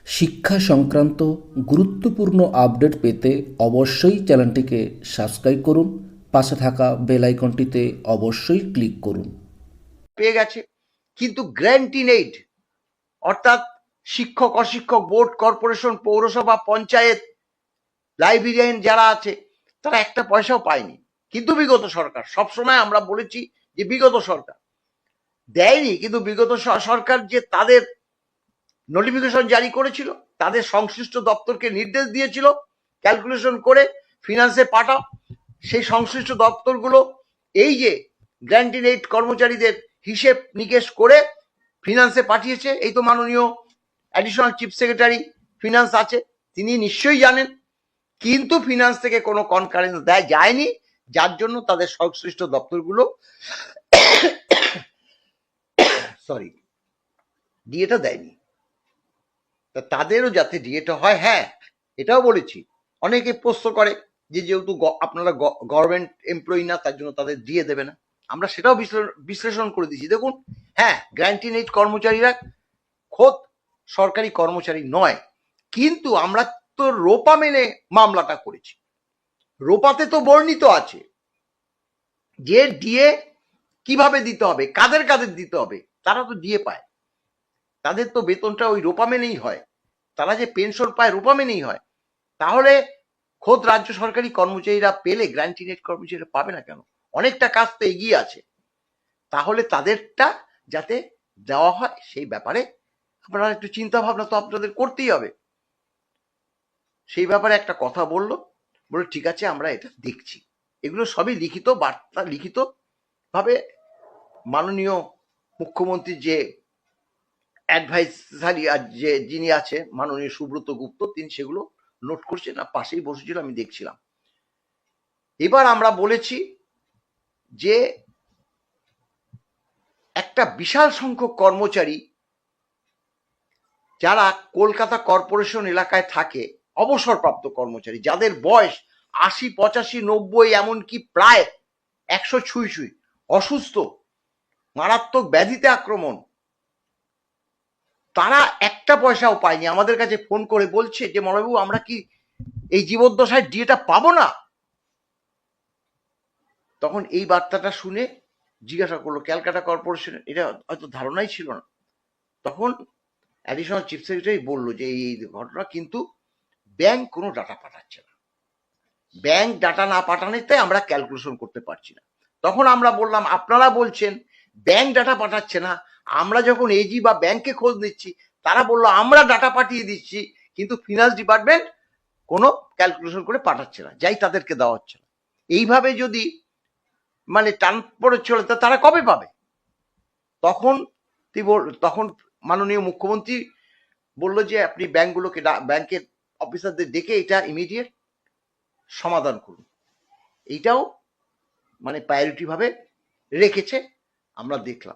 শিক্ষা সংক্রান্ত গুরুত্বপূর্ণ আপডেট পেতে অবশ্যই চ্যানেলটিকে সাবস্ক্রাইব করুন, পাশে থাকা বেল আইকনটিতে অবশ্যই ক্লিক করুন। পেয়ে গেছে, কিন্তু গ্র্যান্ট ইন এইড অর্থাৎ শিক্ষক, অশিক্ষক, বোর্ড, কর্পোরেশন, পৌরসভা, পঞ্চায়েত, লাইব্রেরিয়ান যারা আছে তারা একটা পয়সাও পায়নি। কিন্তু বিগত সরকার, সবসময় আমরা বলেছি যে বিগত সরকার দেয়নি, কিন্তু বিগত সরকার যে তাদের নোটিফিকেশন জারি করেছিল, তাদের সংশ্লিষ্ট দপ্তরকে নির্দেশ দিয়েছিল ক্যালকুলেশন করে ফিনান্সে পাঠাও। সেই সংশ্লিষ্ট দপ্তরগুলো এই যে গ্র্যান্ট ইন এইড কর্মচারীদের হিসেব নিকেশ করে ফিনান্সে পাঠিয়েছে। এই তো মাননীয় অ্যাডিশনাল চিফ সেক্রেটারি ফিনান্স আছে, তিনি নিশ্চয়ই জানেন, কিন্তু ফিনান্স থেকে কোনো কনকারেন্স দেয় যায়নি, যার জন্য তাদের সংশ্লিষ্ট দপ্তরগুলো সরি ডিএটা দেয়নি। তা তাদেরও যাতে ডিএটা হয়, হ্যাঁ এটাও বলেছি। অনেকে প্রশ্ন করে যে যেহেতু আপনারা গভর্নমেন্ট এমপ্লয়ি না, তার জন্য তাদের ডিএ দেবে না। আমরা সেটাও বিশ্লেষণ করে দিয়েছি। দেখুন, হ্যাঁ গ্র্যান্ট ইন এইড কর্মচারীরা খোদ সরকারি কর্মচারী নয়, কিন্তু আমরা তো রোপা মেনে মামলাটা করেছি। রোপাতে তো বর্ণিত আছে যে ডিএ কিভাবে দিতে হবে, কাদের কাদের দিতে হবে, তারা তো ডিএ পায়, তাদের তো বেতনটা ওই রোপা মেনেই হয়, তারা যে পেনশন পায় রোপা মেনেই হয়। তাহলে খোদ রাজ্য সরকারি কর্মচারীরা পেলে গ্র্যান্ট ইন এইড কর্মচারীরা পাবে না কেন? অনেকটা কাজ তো এগিয়ে আছে, তাহলে তাদেরটা যাতে দেওয়া হয় সেই ব্যাপারে আপনারা একটু চিন্তা ভাবনা তো আপনাদের করতেই হবে। সেই ব্যাপারে একটা কথা বললো, বলে ঠিক আছে আমরা এটা দেখছি। এগুলো সবই লিখিত বার্তা, লিখিত ভাবে মাননীয় মুখ্যমন্ত্রীর যে অ্যাডভাইসারি যে যিনি আছে মাননীয় সুব্রত গুপ্ত, তিনি সেগুলো নোট করছেন, না পাশেই বসেছিল, আমি দেখছিলাম। এবার আমরা বলেছি যে একটা বিশাল সংখ্যক কর্মচারী যারা কলকাতা কর্পোরেশন এলাকায় থাকে, অবসরপ্রাপ্ত কর্মচারী যাদের বয়স ৮০, ৮৫, ৯০, এমনকি প্রায় ১০০ ছুঁই ছুঁই, অসুস্থ, মারাত্মক ব্যাধিতে আক্রমণ, তারা একটা পয়সাও পায়নি। আমাদের কাছে ফোন করে বলছে যে মলয়বাবু আমরা কি এই জীবদ্দশায় ডিএটা পাবো না? তখন এই বার্তাটা শুনে জিজ্ঞাসা করলো ক্যালকাটা কর্পোরেশনের, এটা হয়তো ধারণাই ছিল না। তখন অ্যাডিশনাল চিফ সেক্রেটারি বললো যে এই ঘটনা, কিন্তু ব্যাংক কোনো ডাটা পাঠাচ্ছে না, ব্যাংক ডাটা না পাঠানোতে আমরা ক্যালকুলেশন করতে পারছি না। তখন আমরা বললাম আপনারা বলছেন ব্যাংক ডাটা পাঠাচ্ছে না, আমরা যখন এজি বা ব্যাংকে খোঁজ নিচ্ছি তারা বললো আমরা ডাটা পাঠিয়ে দিচ্ছি, কিন্তু ফিনান্স ডিপার্টমেন্ট কোনো ক্যালকুলেশন করে পাঠাচ্ছে না, যাই তাদেরকে দেওয়া হচ্ছে না। এইভাবে যদি মানে টান পড়ে চলে তা তারা কবে পাবে? তখন তখন মাননীয় মুখ্যমন্ত্রী বললো যে আপনি ব্যাংকগুলোকে, ব্যাংকের অফিসারদের ডেকে এটা ইমিডিয়েট সমাধান করুন। এইটাও মানে প্রায়োরিটি ভাবে রেখেছে, আমরা দেখলাম।